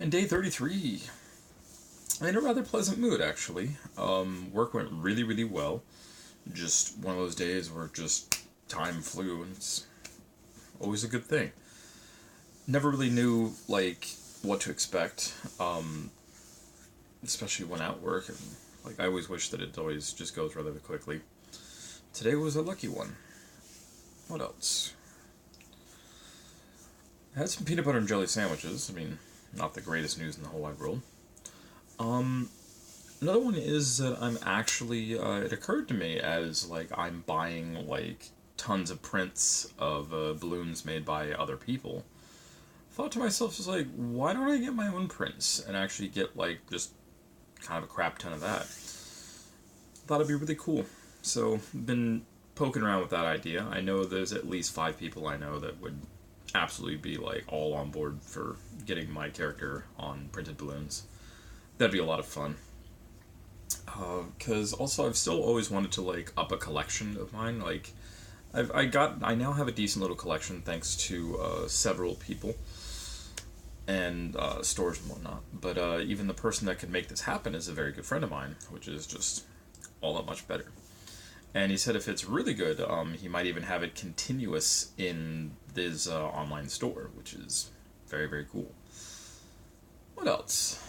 And day 33, I'm in a rather pleasant mood, actually. Work went really, really well. Just one of those days where just time flew, and it's always a good thing. Never really knew, like, what to expect, especially when at work. And, like, I always wish that it always just goes rather quickly. Today was a lucky one. What else? I had some peanut butter and jelly sandwiches. I mean, not the greatest news in the whole wide world. Um, Another one is that I'm actually, it occurred to me as, like, I'm buying, like, tons of prints of balloons made by other people. Thought to myself, just like, why don't I get my own prints and actually get, like, just kind of a crap ton of that? Thought it'd be really cool. So, been poking around with that idea. I know there's at least 5 people I know that would absolutely be, like, all on board for getting my character on printed balloons. That'd be a lot of fun. Because also I've still always wanted to, like, up a collection of mine. Like, I now have a decent little collection thanks to several people and stores and whatnot. But even the person that could make this happen is a very good friend of mine, which is just all that much better. And he said if it's really good, he might even have it continuous in his online store, which is very, very cool. What else?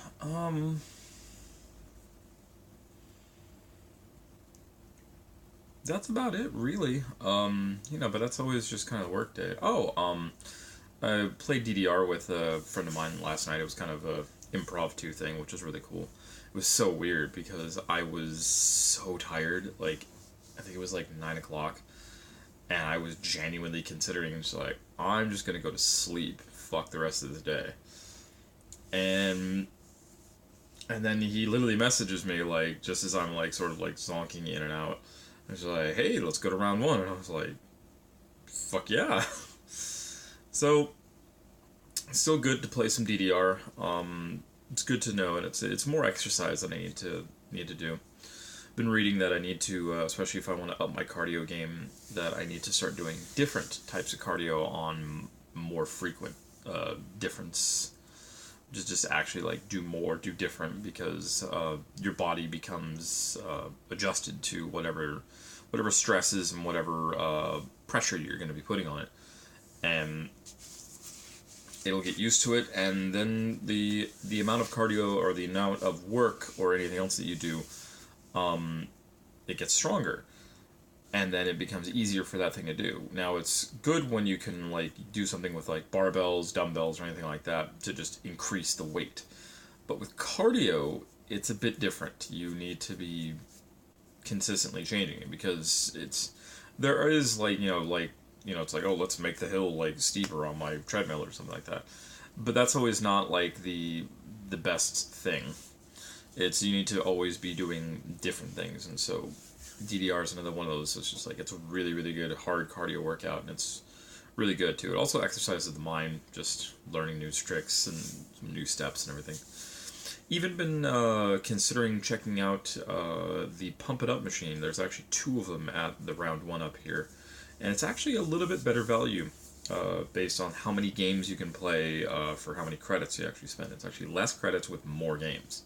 That's about it, really. But that's always just kind of work day. I played DDR with a friend of mine last night. It was kind of a impromptu thing, which was really cool. It was so weird because I was so tired. Like, I think it was like 9 o'clock, and I was genuinely considering just like I'm just gonna go to sleep. Fuck the rest of the day. And then he literally messages me like just as I'm like sort of like zonking in and out. He's like, "Hey, let's go to round one," and I was like, "Fuck yeah!" So it's still good to play some DDR. It's good to know, and it's more exercise than I need to do. Been reading that I need to, especially if I want to up my cardio game, that I need to start doing different types of cardio on more frequent difference. Just actually like do more, do different, because your body becomes adjusted to whatever stresses and whatever pressure you're going to be putting on it, and it'll get used to it, and then the amount of cardio or the amount of work or anything else that you do, it gets stronger, and then it becomes easier for that thing to do. Now it's good when you can like do something with like barbells, dumbbells, or anything like that to just increase the weight. But with cardio, it's a bit different. You need to be consistently changing it because there is it's like, oh, let's make the hill like steeper on my treadmill or something like that. But that's always not like the best thing. It's you need to always be doing different things, and so DDR is another one of those. It's just like it's a really, really good hard cardio workout, and it's really good too. It also exercises the mind, just learning new tricks and some new steps and everything. Even been considering checking out the Pump It Up machine. There's actually 2 of them at the round 1 up here, and it's actually a little bit better value based on how many games you can play for how many credits you actually spend. It's actually less credits with more games.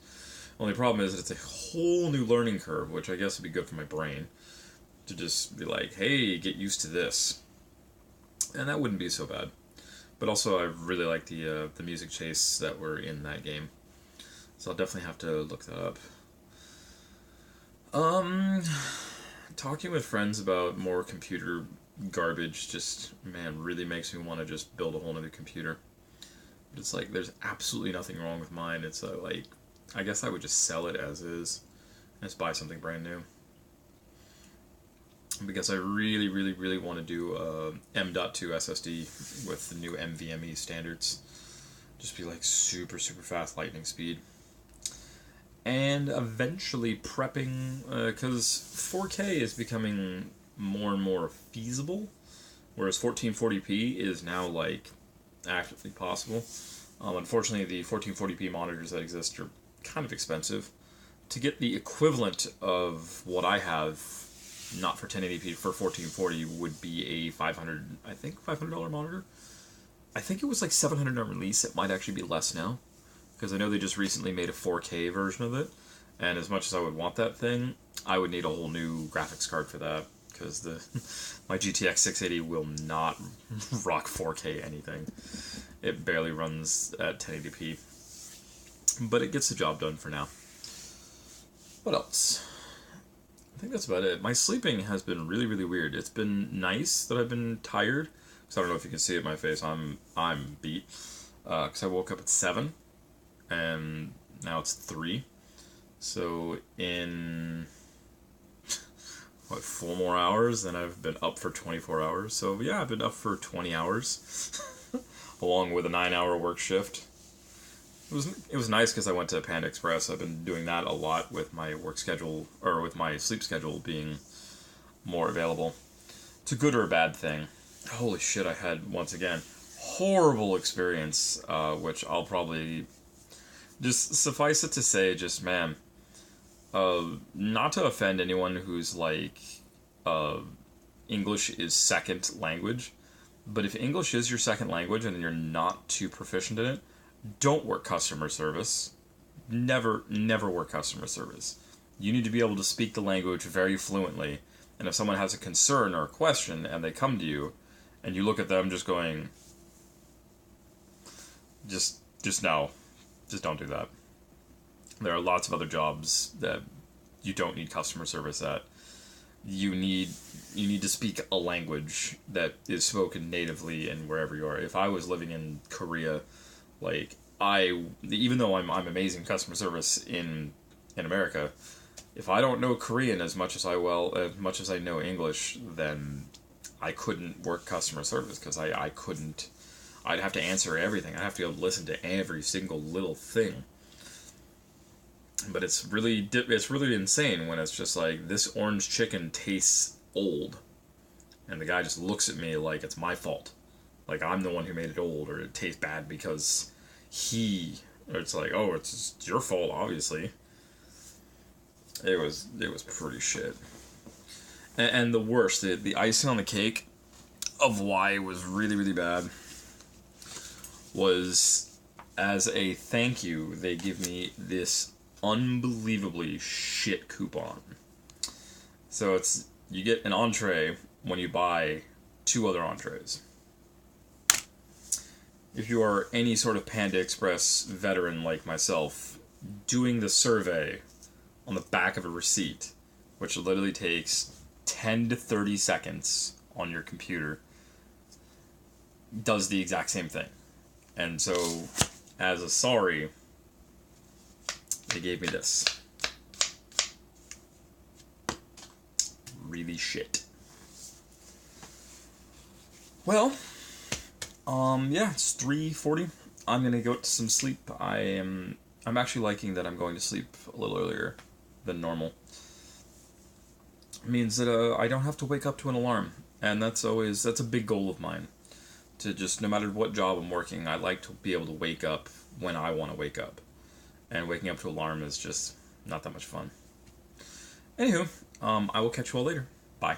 Only problem is that it's a whole new learning curve, which I guess would be good for my brain to just be like, hey, get used to this, and that wouldn't be so bad. But also, I really like the music chase that were in that game, so I'll definitely have to look that up. Talking with friends about more computer garbage just, man, really makes me want to just build a whole new computer. But it's like, there's absolutely nothing wrong with mine. It's like, I guess I would just sell it as is and just buy something brand new. Because I really, really, really want to do M.2 SSD with the new NVMe standards. Just be like super, super fast lightning speed. And eventually prepping, because 4K is becoming more and more feasible, whereas 1440p is now like actually possible. Unfortunately, the 1440p monitors that exist are kind of expensive. To get the equivalent of what I have, not for 1080p, for 1440 would be a $500 monitor. I think it was like $700 on release. It might actually be less now. because I know they just recently made a 4K version of it, and as much as I would want that thing, I would need a whole new graphics card for that, because the my GTX 680 will not rock 4K anything. It barely runs at 1080p, but it gets the job done for now. What else? I think that's about it. My sleeping has been really, really weird. It's been nice that I've been tired, because I don't know if you can see it in my face. I'm beat, because I woke up at 7, and now it's 3. So in, what, 4 more hours, then I've been up for 24 hours. So yeah, I've been up for 20 hours, along with a 9-hour work shift. It was nice because I went to Panda Express. I've been doing that a lot with my work schedule, or with my sleep schedule being more available. It's a good or a bad thing. Holy shit, I had, once again, horrible experience, which I'll probably, just suffice it to say, just, man, not to offend anyone who's like, English is second language, but if English is your second language and you're not too proficient in it, don't work customer service. Never work customer service. You need to be able to speak the language very fluently, and if someone has a concern or a question and they come to you, and you look at them just going, just no, just don't do that. There are lots of other jobs that you don't need customer service at. You need to speak a language that is spoken natively in wherever you are. If I was living in Korea, like, even though I'm amazing customer service in America, if I don't know Korean as much as I know English, then I couldn't work customer service, because I couldn't. I'd have to answer everything. I'd have to be able to listen to every single little thing. But it's really insane when it's just like, this orange chicken tastes old, and the guy just looks at me like it's my fault, like I'm the one who made it old, or it tastes bad because or it's like, oh, it's your fault, obviously. It was pretty shit. And the worst, the icing on the cake of why it was really, really bad was, as a thank you, they give me this unbelievably shit coupon. So you get an entree when you buy 2 other entrees. If you are any sort of Panda Express veteran like myself, doing the survey on the back of a receipt, which literally takes 10 to 30 seconds on your computer, does the exact same thing. And so, as a sorry, they gave me this. Really shit. Well, yeah, it's 3:40. I'm gonna go to some sleep. I'm actually liking that I'm going to sleep a little earlier than normal. It means that I don't have to wake up to an alarm, and that's a big goal of mine. To just, no matter what job I'm working, I like to be able to wake up when I want to wake up. And waking up to an alarm is just not that much fun. Anywho, I will catch you all later. Bye.